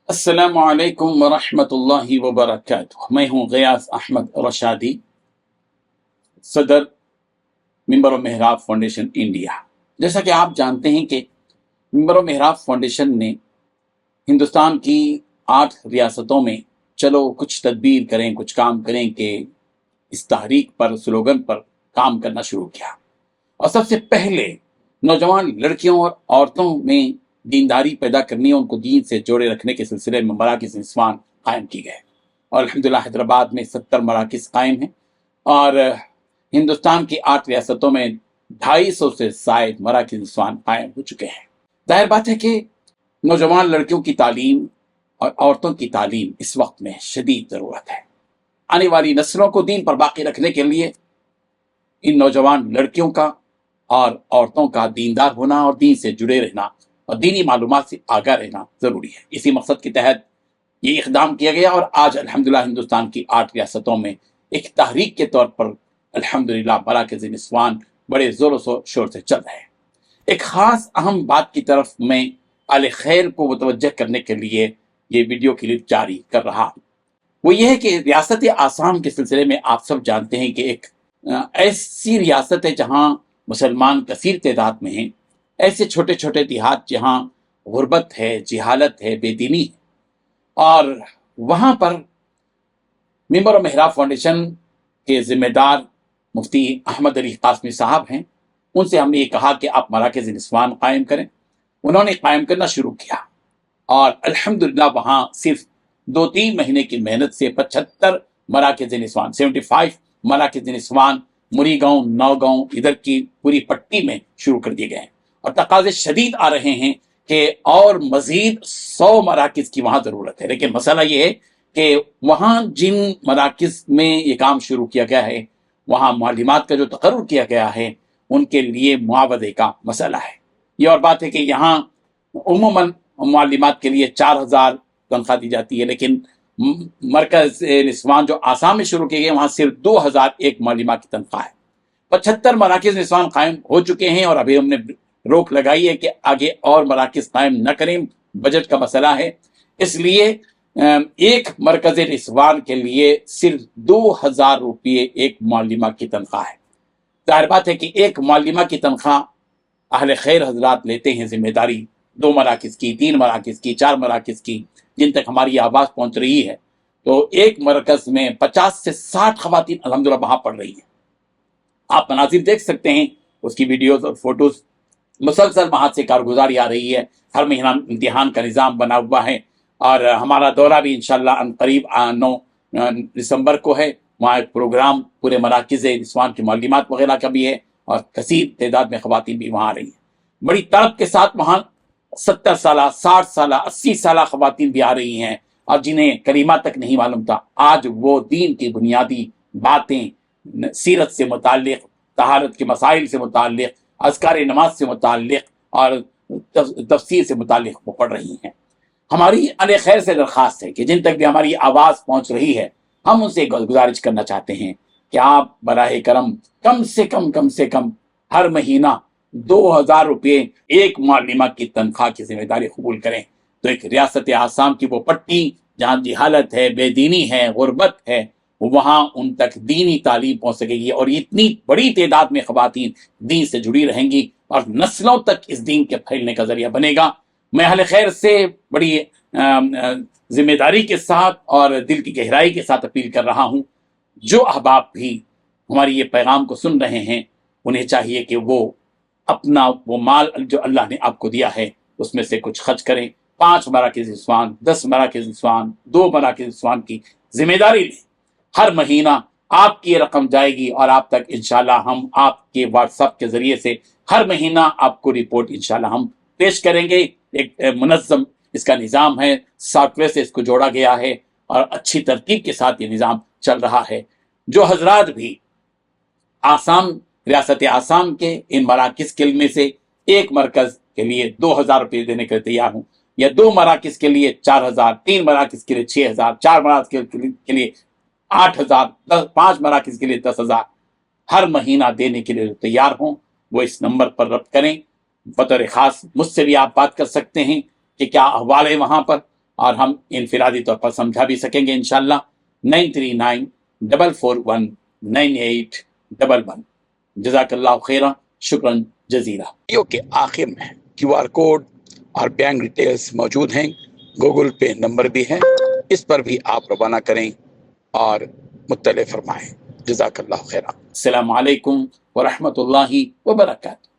السلام علیکم ورحمۃ اللہ وبرکاتہ۔ میں ہوں غیاث احمد رشادی، صدر منبر و محراب فاؤنڈیشن انڈیا۔ جیسا کہ آپ جانتے ہیں کہ منبر و محراب فاؤنڈیشن نے ہندوستان کی 8 ریاستوں میں چلو کچھ تدبیر کریں، کچھ کام کریں کہ اس تحریک پر، سلوگن پر کام کرنا شروع کیا، اور سب سے پہلے نوجوان لڑکیوں اور عورتوں میں دینداری پیدا کرنی، ان کو دین سے جوڑے رکھنے کے سلسلے میں مراکز نسوان قائم کی گئے، اور الحمدللہ حیدرآباد میں 70 مراکز قائم ہیں، اور ہندوستان کی 8 ریاستوں میں 250 سے زائد مراکز نسوان قائم ہو چکے ہیں۔ ظاہر بات ہے کہ نوجوان لڑکیوں کی تعلیم اور عورتوں کی تعلیم اس وقت میں شدید ضرورت ہے۔ آنے والی نسلوں کو دین پر باقی رکھنے کے لیے ان نوجوان لڑکیوں کا اور عورتوں کا دیندار ہونا اور دین سے جڑے رہنا اور دینی معلومات سے آگاہ رہنا ضروری ہے۔ اسی مقصد کے تحت یہ اقدام کیا گیا، اور آج الحمدللہ ہندوستان کی 8 ریاستوں میں ایک تحریک کے طور پر الحمدللہ مراکز نسوان بڑے زور و شور سے چل رہے ہیں۔ ایک خاص اہم بات کی طرف میں اہل خیر کو متوجہ کرنے کے لیے یہ ویڈیو کلپ جاری کر رہا ہوں۔ وہ یہ ہے کہ ریاست آسام کے سلسلے میں آپ سب جانتے ہیں کہ ایک ایسی ریاست ہے جہاں مسلمان کثیر تعداد میں ہیں، ایسے چھوٹے چھوٹے دیہات جہاں غربت ہے، جہالت ہے، بے دینی ہے، اور وہاں پر منبر و محراب فاؤنڈیشن کے ذمہ دار مفتی احمد علی قاسمی صاحب ہیں۔ ان سے ہم نے یہ کہا کہ آپ مراکز نسوان قائم کریں۔ انہوں نے قائم کرنا شروع کیا، اور الحمدللہ وہاں صرف 2-3 مہینے کی محنت سے 75 مراکز نسوان 75 مراکز نسوان مری گاؤں، نوگاؤں، ادھر کی پوری پٹی میں شروع کر دیے گئے ہیں، اور تقاضے شدید آ رہے ہیں کہ اور مزید 100 مراکز کی وہاں ضرورت ہے۔ لیکن مسئلہ یہ ہے کہ وہاں جن مراکز میں یہ کام شروع کیا گیا ہے، وہاں معلمات کا جو تقرر کیا گیا ہے، ان کے لیے معاوضے کا مسئلہ ہے۔ یہ اور بات ہے کہ یہاں عموماً معلمات کے لیے 4000 تنخواہ دی جاتی ہے، لیکن مرکز نسوان جو آسام میں شروع کیے گئے وہاں صرف 2001 معلمات کی تنخواہ ہے۔ 75 مراکز نسوان قائم ہو چکے ہیں، اور ابھی ہم نے روک لگائی ہے کہ آگے اور مراکز قائم نہ کریں، بجٹ کا مسئلہ ہے۔ اس لیے ایک مرکز نسوان کے لیے صرف 2000 روپئے ایک معلمہ کی تنخواہ ہے۔ ظاہر بات ہے کہ ایک معلمہ کی تنخواہ اہل خیر حضرات لیتے ہیں ذمہ داری 2 مراکز کی، 3 مراکز کی، 4 مراکز کی، جن تک ہماری آواز پہنچ رہی ہے، تو ایک مرکز میں 50 سے 60 خواتین الحمدللہ وہاں پڑھ رہی ہیں۔ آپ مناظر دیکھ سکتے ہیں، اس کی ویڈیوز اور فوٹوز، مسلسل وہاں سے کارگزاری آ رہی ہے، ہر مہینہ امتحان کا نظام بنا ہوا ہے، اور ہمارا دورہ بھی انشاءاللہ قریب 9 دسمبر کو ہے۔ وہاں ایک پروگرام پورے مراکز نسوان کی معلمات وغیرہ کا بھی ہے، اور کثیر تعداد میں خواتین بھی وہاں آ رہی ہیں۔ بڑی طلب کے ساتھ وہاں 70 سالہ، 60 سالہ، 80 سالہ خواتین بھی آ رہی ہیں، اور جنہیں کلمہ تک نہیں معلوم تھا، آج وہ دین کی بنیادی باتیں، سیرت سے متعلق، طہارت کے مسائل سے متعلق، اذکار نماز سے متعلق اور تفسیر سے متعلق وہ پڑھ رہی ہیں۔ ہماری اہل خیر سے درخواست ہے کہ جن تک بھی ہماری آواز پہنچ رہی ہے، ہم ان سے گزارش کرنا چاہتے ہیں کہ آپ براہ کرم کم سے کم ہر مہینہ 2000 روپئے ایک معلمہ کی تنخواہ کی ذمہ داری قبول کریں، تو ایک ریاست آسام کی وہ پٹی جہاں جہالت ہے، بے دینی ہے، غربت ہے، وہاں ان تک دینی تعلیم پہنچ سکے گی، اور اتنی بڑی تعداد میں خواتین دین سے جڑی رہیں گی، اور نسلوں تک اس دین کے پھیلنے کا ذریعہ بنے گا۔ میں اہل خیر سے بڑی ذمہ داری کے ساتھ اور دل کی گہرائی کے ساتھ اپیل کر رہا ہوں، جو احباب بھی ہماری یہ پیغام کو سن رہے ہیں، انہیں چاہیے کہ وہ اپنا وہ مال جو اللہ نے آپ کو دیا ہے اس میں سے کچھ خرچ کریں۔ 5 مراکز نسوان، 10 مراکز نسوان، 2 مراکز نسوان کی ذمہ داری لیں۔ ہر مہینہ آپ کی یہ رقم جائے گی، اور آپ تک انشاءاللہ ہم آپ کے واٹس ایپ کے ذریعے سے ہر مہینہ آپ کو رپورٹ انشاءاللہ ہم پیش کریں گے۔ ایک منظم اس کا نظام ہے، سافٹ ویئر سے اس کو جوڑا گیا ہے، اور اچھی ترتیب کے ساتھ یہ نظام چل رہا ہے۔ جو حضرات بھی ریاست آسام کے ان مراکز کے میں سے ایک مرکز کے لیے 2000 روپئے دینے کے لیے تیار ہوں، یا 2 مراکز کے لیے 4000، 3 مراکز کے لیے 6000، 4 مراکز کے لیے 8000، 5 مراکز کے لیے 10,000 ہر مہینہ دینے کے لیے تیار ہوں، وہ اس نمبر پر ربط کریں۔ بطور خاص مجھ سے بھی آپ بات کر سکتے ہیں کہ کیا احوال ہے وہاں پر، اور ہم انفرادی طور پر سمجھا بھی سکیں گے انشاءاللہ. 9394419811. جزاک اللہ خیرہ. شکراً جزیرہ. ویڈیو کے آخر میں QR کوڈ اور بینک ڈیٹیلز موجود ہیں، گوگل پے نمبر بھی ہے، اس پر بھی آپ روانہ کریں اور مطلع فرمائیں. جزاک اللہ خیرہ. السلام علیکم ورحمۃ اللہ وبرکاتہ.